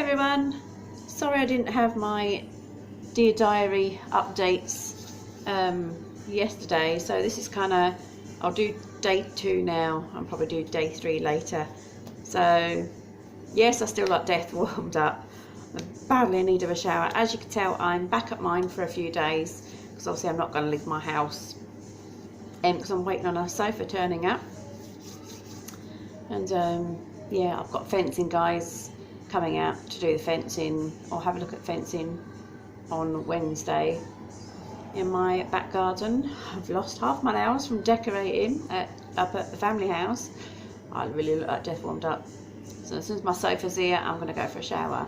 everyone, sorry I didn't have my Dear Diary updates yesterday, so this is kind of, I'll do day 2 now and probably do day 3 later. So yes, I still like death warmed up. I'm badly in need of a shower. As you can tell, I'm back at mine for a few days because obviously I'm not going to leave my house because I'm waiting on a sofa turning up. And yeah, I've got fencing guys coming out to do the fencing or have a look at fencing on Wednesday in my back garden. I've lost half my nails from decorating up at the family house. I really look like death warmed up. So as soon as my sofa's here, I'm going to go for a shower.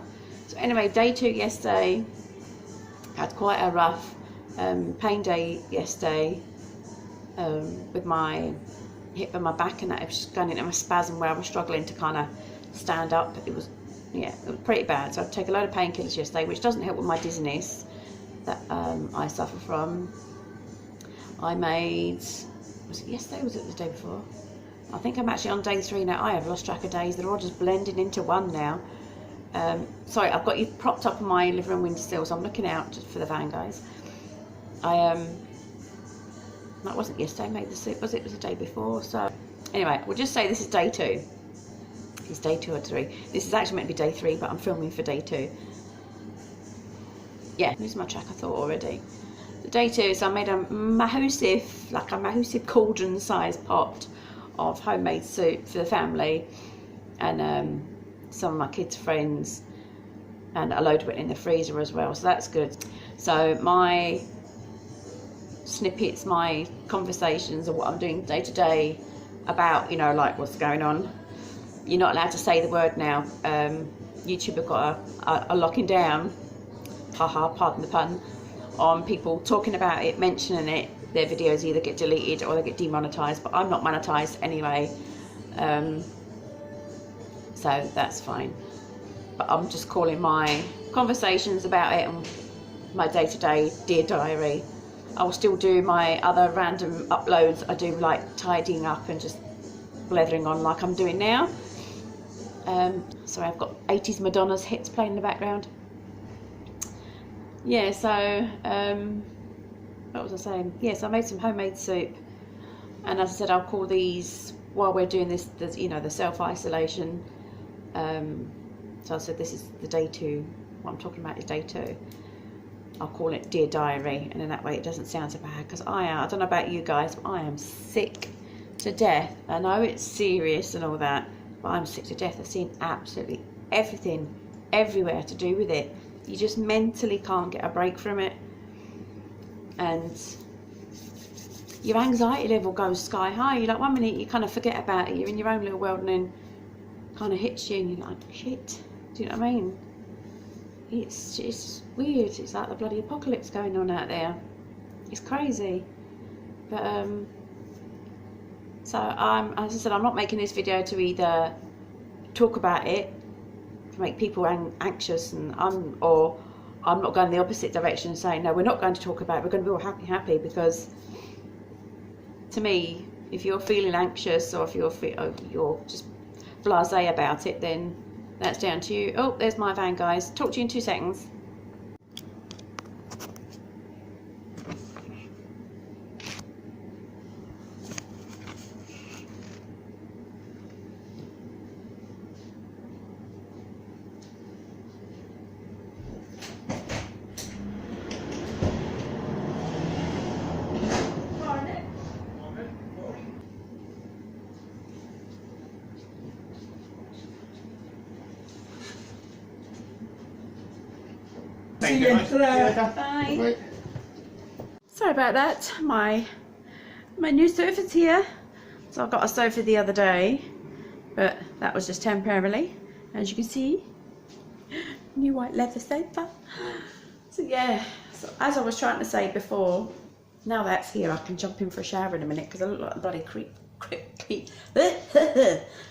So anyway, day 2 yesterday. Had quite a rough pain day yesterday with my hip and my back, and that it was just going into a spasm where I was struggling to kind of stand up. It was, yeah, it was pretty bad. So I took a load of painkillers yesterday, which doesn't help with my dizziness that I suffer from. I made, was it yesterday or was it the day before? I think I'm actually on day 3 now. I have lost track of days. They're all just blending into one now. Sorry, I've got you propped up on my living room windowsill, so I'm looking out just for the van, guys. That wasn't yesterday I made the soup, was it? It was the day before. So anyway, we'll just say this is day 2. It's day 2 or 3. This is actually meant to be day 3, but I'm filming for day 2. Yeah, losing my track of thought already. So day 2, so I made a massive cauldron sized pot of homemade soup for the family and some of my kids' friends, and a load of it in the freezer as well, so that's good. So my snippets, my conversations of what I'm doing day to day about, you know, like what's going on. You're not allowed to say the word now. YouTube have got a locking down, haha, pardon the pun, on people talking about it, mentioning it. Their videos either get deleted or they get demonetized, but I'm not monetized anyway, so that's fine. But I'm just calling my conversations about it and my day-to-day Dear Diary. I will still do my other random uploads. I do like tidying up and just blethering on like I'm doing now. So I've got 80s Madonna's hits playing in the background. Yeah, so what was I saying? Yes, I made some homemade soup, and as I said, I'll call these while we're doing this, you know, the self-isolation. So I said this is the day 2. What I'm talking about is day 2. I'll call it Dear Diary, and in that way it doesn't sound so bad, because I don't know about you guys, but I am sick to death. I know it's serious and all that, but I'm sick to death. I've seen absolutely everything everywhere to do with it. You just mentally can't get a break from it, and your anxiety level goes sky high. You're like, one minute you kind of forget about it, you're in your own little world, and then kind of hits you and you're like, shit, do you know what I mean? It's just weird. It's like the bloody apocalypse going on out there. It's crazy. But so as I said, I'm not making this video to either talk about it, to make people anxious, and I'm not going the opposite direction, saying no, we're not going to talk about it, we're going to be all happy, because to me, if you're feeling anxious or if you're just blasé about it, then that's down to you. Oh, there's my van, guys. Talk to you in 2 seconds. See you. Bye. Sorry about that. My new sofa's here. So I got a sofa the other day, but that was just temporarily. As you can see, new white leather sofa. So yeah, so as I was trying to say before, now that's here, I can jump in for a shower in a minute, because I look like the bloody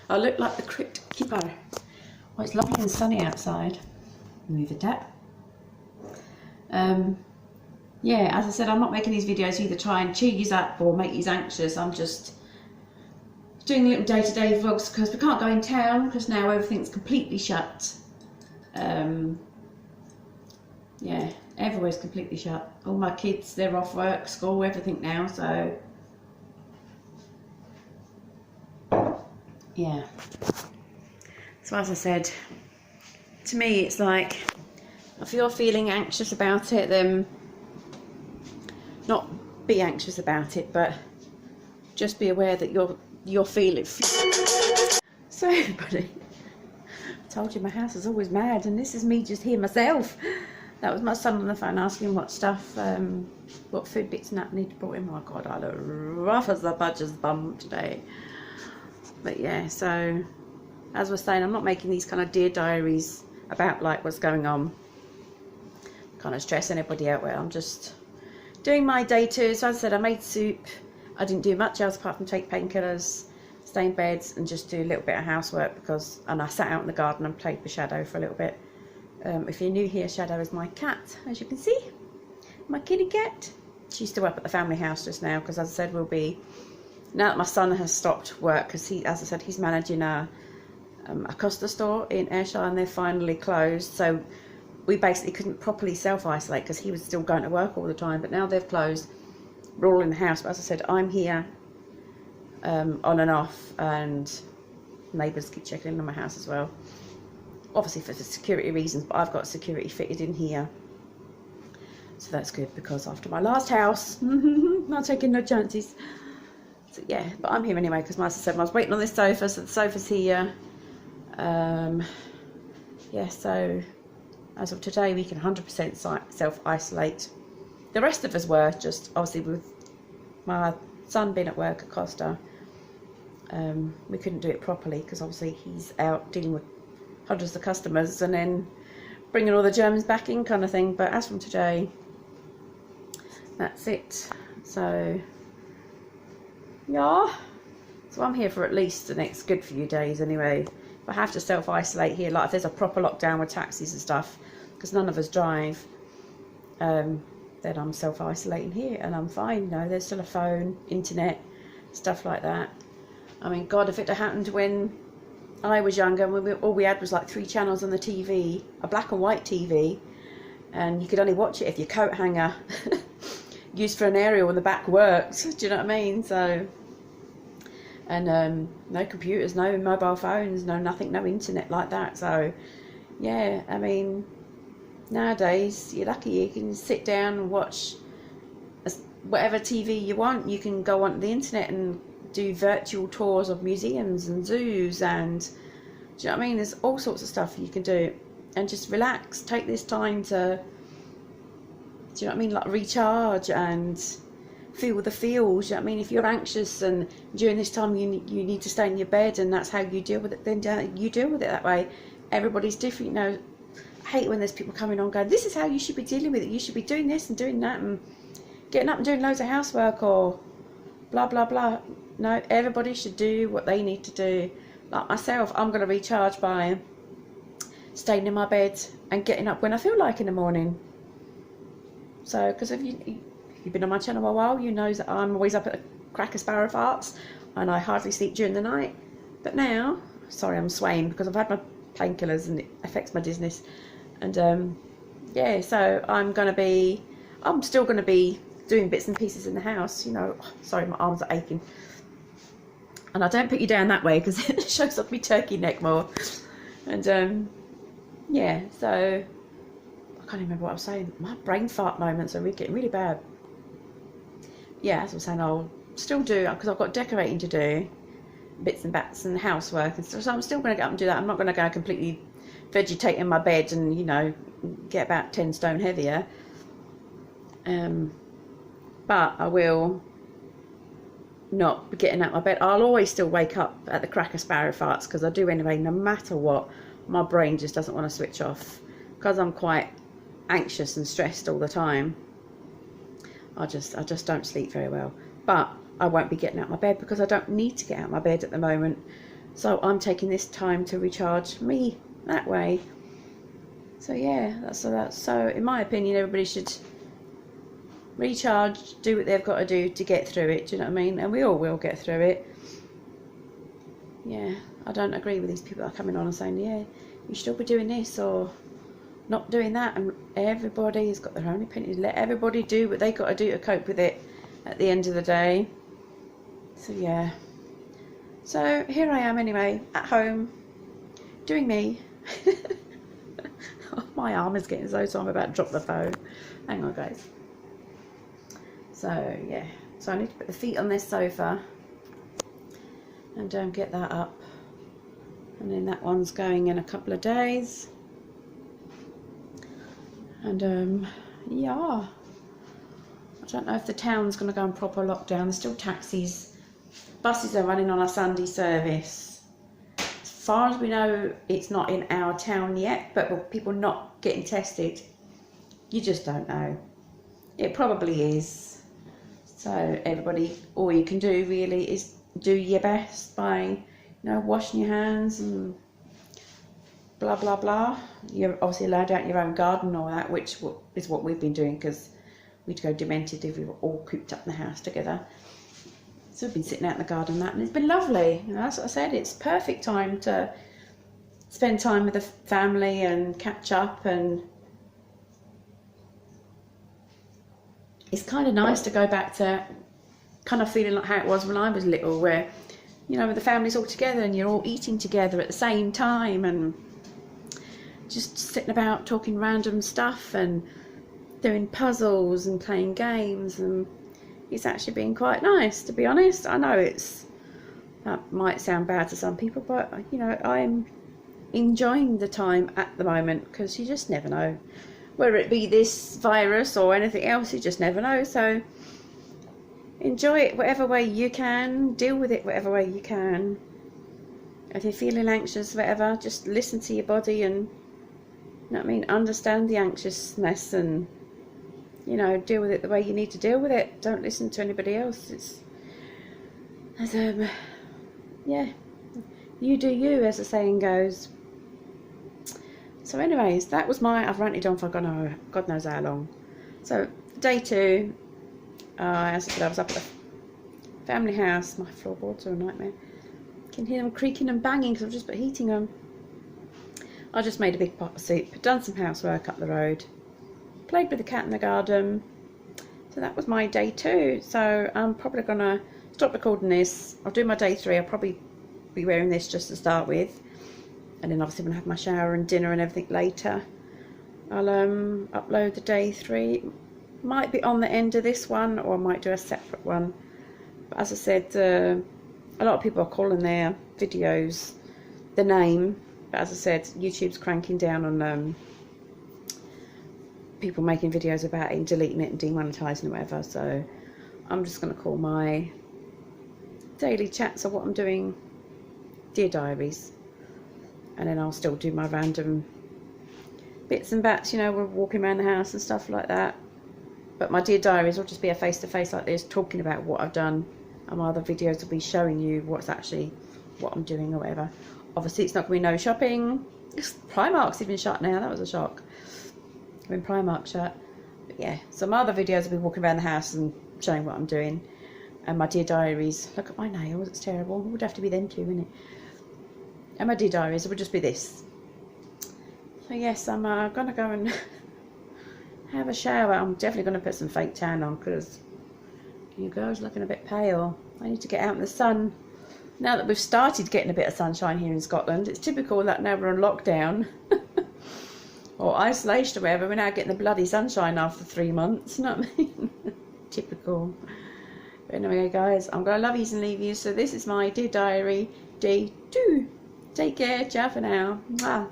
I look like the crypt keeper. Well, it's lovely and sunny outside. Move it up. Yeah, as I said, I'm not making these videos to either try and cheer you up or make you anxious. I'm just doing little day-to-day vlogs because we can't go in town because now everything's completely shut. Yeah, everywhere's completely shut. All my kids, they're off work, school, everything now, so yeah. So as I said, to me it's like, if you're feeling anxious about it, then not be anxious about it, but just be aware that you're feeling. So everybody, I told you my house is always mad, and this is me just here myself. That was my son on the phone asking what stuff, what food bits and that need brought in. Oh my God, I look rough as the badger's bum today. But yeah, so as we're saying, I'm not making these kind of dear diaries about like what's going on, kind of stressing everybody out. Where I'm just doing my day too. So as I said, I made soup. I didn't do much else apart from take painkillers, stay in bed, and just do a little bit of housework and I sat out in the garden and played with Shadow for a little bit. If you're new here, Shadow is my cat, as you can see, my kitty cat. She's still up at the family house just now because, as I said, now that my son has stopped work, because as I said, he's managing a Costa store in Ayrshire, and they're finally closed, so we basically couldn't properly self-isolate because he was still going to work all the time, but now they've closed. We're all in the house, but as I said, I'm here on and off, and neighbours keep checking in on my house as well, obviously for security reasons, but I've got security fitted in here, so that's good, because after my last house, not taking no chances. So yeah, but I'm here anyway, because as I said, I was waiting on this sofa, so the sofa's here. Yeah, so as of today, we can 100% self-isolate. The rest of us were, just obviously with my son being at work at Costa, we couldn't do it properly because obviously he's out dealing with hundreds of customers and then bringing all the germs back in, kind of thing. But as from today, that's it. So yeah, so I'm here for at least the next good few days anyway. If I have to self-isolate here, like if there's a proper lockdown with taxis and stuff, because none of us drive, then I'm self-isolating here and I'm fine. You know, there's still a phone, internet, stuff like that. I mean, God, if it had happened when I was younger, when all we had was like 3 channels on the TV, a black and white TV, and you could only watch it if your coat hanger used for an aerial in the back worked. Do you know what I mean? So, and no computers, no mobile phones, no nothing, no internet like that. So yeah, I mean, nowadays you're lucky you can sit down and watch whatever TV you want. You can go on the internet and do virtual tours of museums and zoos, and do you know what I mean, there's all sorts of stuff you can do, and just relax, take this time to, do you know what I mean, like recharge and feel the feels. You know what I mean, if you're anxious and during this time you need to stay in your bed and that's how you deal with it, then you deal with it that way. Everybody's different, you know. I hate when there's people coming on going, this is how you should be dealing with it, you should be doing this and doing that and getting up and doing loads of housework or blah blah blah. No, everybody should do what they need to do. Like myself, I'm going to recharge by staying in my bed and getting up when I feel like in the morning. So, because if you've been on my channel a while, you know that I'm always up at the crack of sparrow farts and I hardly sleep during the night. But now, sorry, I'm swaying because I've had my painkillers and it affects my dizziness. And yeah, so I'm still going to be doing bits and pieces in the house, you know. Sorry, my arms are aching. And I don't put you down that way because it shows off my turkey neck more. And yeah, so I can't remember what I was saying. My brain fart moments are getting really bad. Yeah, as I was saying, I'll still do, because I've got decorating to do, bits and bats and housework and stuff. So I'm still going to get up and do that. I'm not going to go completely vegetate in my bed and, you know, get about 10 stone heavier. But I will not be getting out of my bed. I'll always still wake up at the crack of sparrow farts, because I do anyway, no matter what. My brain just doesn't want to switch off because I'm quite anxious and stressed all the time. I just don't sleep very well. But I won't be getting out of my bed because I don't need to get out of my bed at the moment. So I'm taking this time to recharge me that way. So yeah, so in my opinion, everybody should recharge, do what they've got to do to get through it. Do you know what I mean? And we all will get through it. Yeah, I don't agree with these people that are coming on and saying, yeah, you should all be doing this or not doing that, and everybody's got their own opinion. Let everybody do what they got to do to cope with it at the end of the day. So yeah, so here I am anyway, at home, doing me. My arm is getting so I'm about to drop the phone. Hang on guys. So yeah, so I need to put the feet on this sofa and get that up, and then that one's going in a couple of days. And yeah, I don't know if the town's going to go on proper lockdown. There's still taxis, buses are running on a Sunday service. As far as we know, it's not in our town yet, but with people not getting tested, you just don't know. It probably is. So everybody, all you can do really is do your best by, you know, washing your hands and blah blah blah. You're obviously allowed out in your own garden and all that, which is what we've been doing, because we'd go demented if we were all cooped up in the house together. So we've been sitting out in the garden and that, and it's been lovely. You know, that's what I said, it's perfect time to spend time with the family and catch up, and it's kind of nice to go back to kind of feeling like how it was when I was little, where, you know, the family's all together and you're all eating together at the same time and just sitting about talking random stuff and doing puzzles and playing games, and it's actually been quite nice, to be honest. I know that might sound bad to some people, but you know, I'm enjoying the time at the moment, because you just never know, whether it be this virus or anything else, you just never know. So enjoy it whatever way you can, deal with it whatever way you can. If you're feeling anxious, whatever, just listen to your body and, you know what I mean, understand the anxiousness and, you know, deal with it the way you need to deal with it. Don't listen to anybody else. Yeah, you do you, as the saying goes. So anyways, that was I've ranted on for God knows how long. So day 2, as I said, I was up at the family house. My floorboards are a nightmare. You can hear them creaking and banging because I've just put heating on. I just made a big pot of soup, done some housework up the road, played with the cat in the garden. So that was my day 2. So I'm probably going to stop recording this. I'll do my day 3. I'll probably be wearing this just to start with. And then obviously when I have my shower and dinner and everything later, I'll upload the day 3. Might be on the end of this one, or I might do a separate one. But as I said, a lot of people are calling their videos the name. But as I said, YouTube's cranking down on people making videos about it and deleting it and demonetizing it, whatever. So I'm just going to call my daily chats of what I'm doing Dear Diaries. And then I'll still do my random bits and bats, you know, we're walking around the house and stuff like that. But my Dear Diaries will just be a face-to-face like this, talking about what I've done. And my other videos will be showing you what I'm doing or whatever. Obviously, it's not going to be no shopping. Primark's even shut now. That was a shock when Primark shut. But yeah, so my other videos will be walking around the house and showing what I'm doing. And my Dear Diaries, look at my nails, it's terrible. It would have to be them too, wouldn't it? And my Dear Diaries would just be this. So yes, I'm going to go and have a shower. I'm definitely going to put some fake tan on, because you girls looking a bit pale. I need to get out in the sun. Now that we've started getting a bit of sunshine here in Scotland, it's typical that now we're on lockdown or isolation or whatever, we're now getting the bloody sunshine after 3 months, you know what I mean? Typical. But anyway guys, I'm going to love yous and leave you. So this is my Dear Diary day 2. Take care, ciao for now. Mwah.